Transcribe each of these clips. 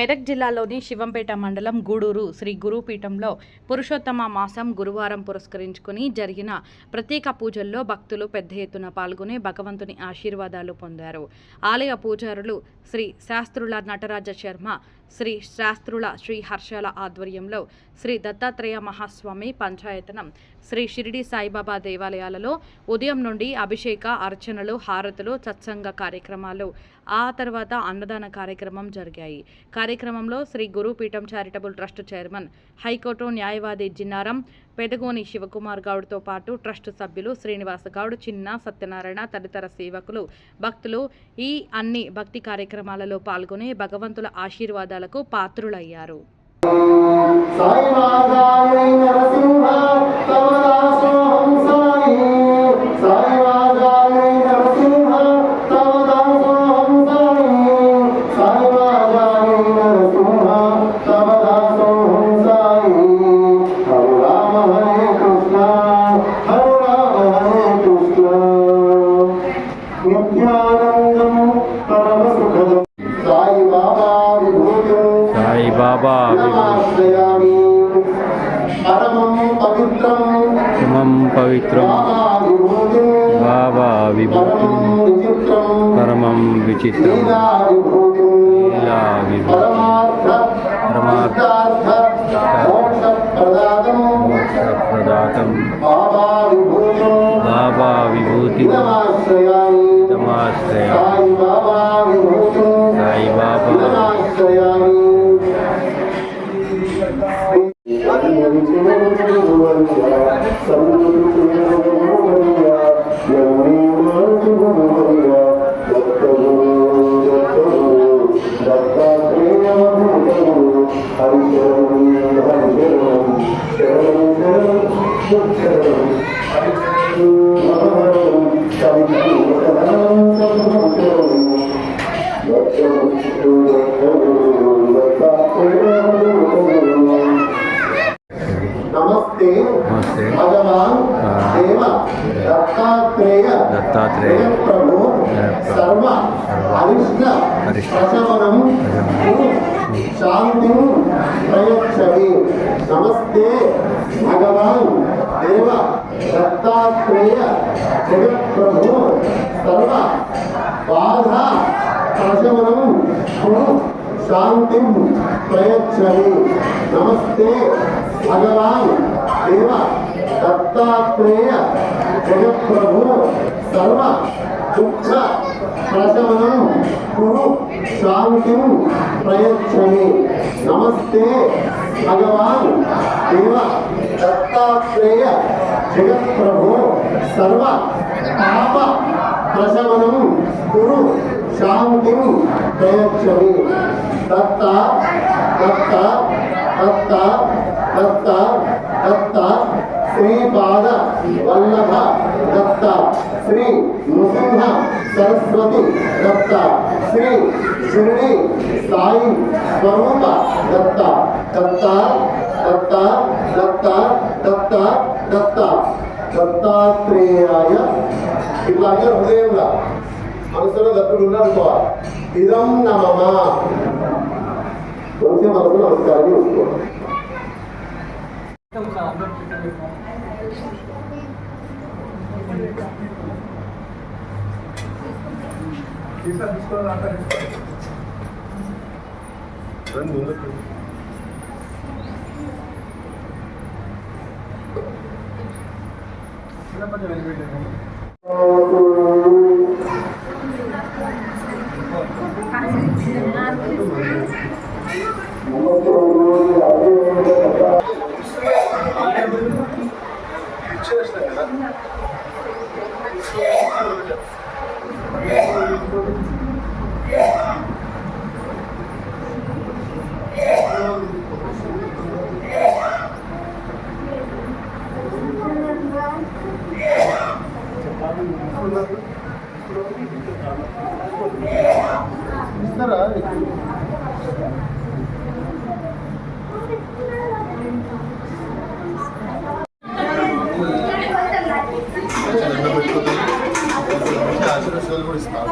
మెదక్ జిల్లాలోని శివంపేట మండలం గూడూరు శ్రీ గురుపీఠంలో పురుషోత్తమ మాసం గురువారం పురస్కరించుకుని జరిగిన ప్రత్యేక పూజల్లో భక్తులు పెద్ద ఎత్తున పాల్గొని భగవంతుని ఆశీర్వాదాలు పొందారు. ఆలయ పూజారులు శ్రీ శాస్త్రుల నటరాజ శర్మ, శ్రీ శాస్త్రుల శ్రీ హర్షాల ఆధ్వర్యంలో శ్రీ దత్తాత్రేయ మహాస్వామి పంచాయతనం, శ్రీ షిరిడి సాయిబాబా దేవాలయాలలో ఉదయం నుండి అభిషేక, అర్చనలు, హారతులు, సత్సంగ కార్యక్రమాలు, ఆ తర్వాత అన్నదాన కార్యక్రమం జరిగాయి. కార్యక్రమంలో Shri గురుపీఠం charitable trust chairman, high court న్యాయవాది జిన్నారం, పెదగోని శివకుమార్ గౌడ్తో పాటు ట్రస్ట్ సభ్యులు శ్రీనివాస గౌడ్, చిన్న సత్యనారాయణ తదితర సేవకులు, భక్తులు ఈ అన్ని భక్తి కార్యక్రమాలలో పాల్గొని భగవంతుల ఆశీర్వాదాలకు పాత్రులయ్యారు. సాయి బాబా పరమం పవిత్రం బాబా విభూతి పరమం విచిత్రం లీలా విభూతి మోక్షప్రదాతం బాబా విభూతి తమాశ్రయ సాయి బాబా नमस्ते भगवान देव दत्तात्रेय प्रभु सर्व अरिष्ट प्रशमनम शांति प्रयच्छति। नमस्ते भगवान देव दत्तात्रेय जगत प्रभु सर्व बाधा प्रशमनम शांति प्रयच्छति। नमस्ते भगवान देव दत्तात्रेय जगत प्रभु सर्व दुख प्रशमनम कुरु शांति प्रयच्छति। नमस्ते भगवान देव दत्तात्रेय जगत प्रभु सर्व पाप प्रशमनम कुरु शांति प्रयच्छति। दत्ता दत्ता दत्ता दत्ता दत्ता श्रीपाद वल्लभ दत्ता श्री नृसिंह सरस्वती दत्ता श्री शिरडी साई स्वरूप दत्ता दत्ता दत्ता दत्ता दत्ता दत्ता दत्तात्रेयाय ఇట్లాగే హృదయంలో మనసులో దత్తుడు ఉన్నారనుకోవాలి. ఇదం నమమా కొంచెం మనకు నమస్కారం చేసుకోవాలి. ఆశీర్వాదాలు కూడా ఇస్తాను.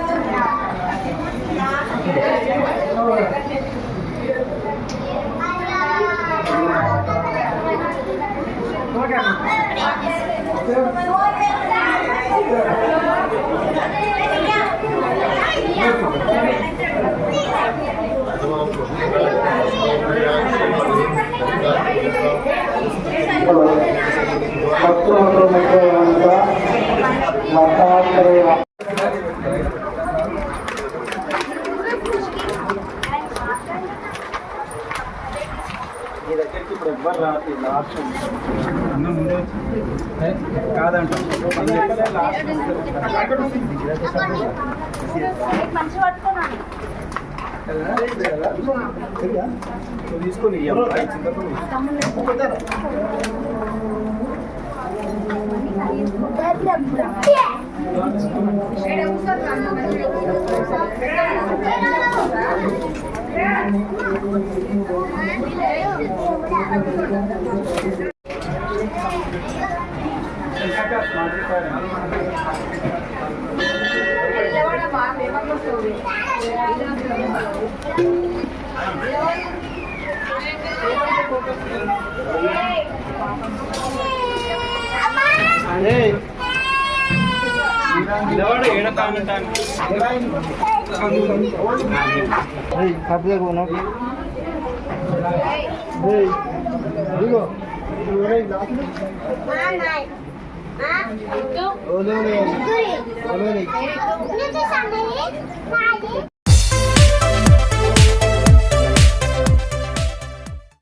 మీ దగ్గరికి ఇప్పుడు ఎవ్వరు రావట్లేదు లాస్ట్ కాదంట తీసుకొని Oleh.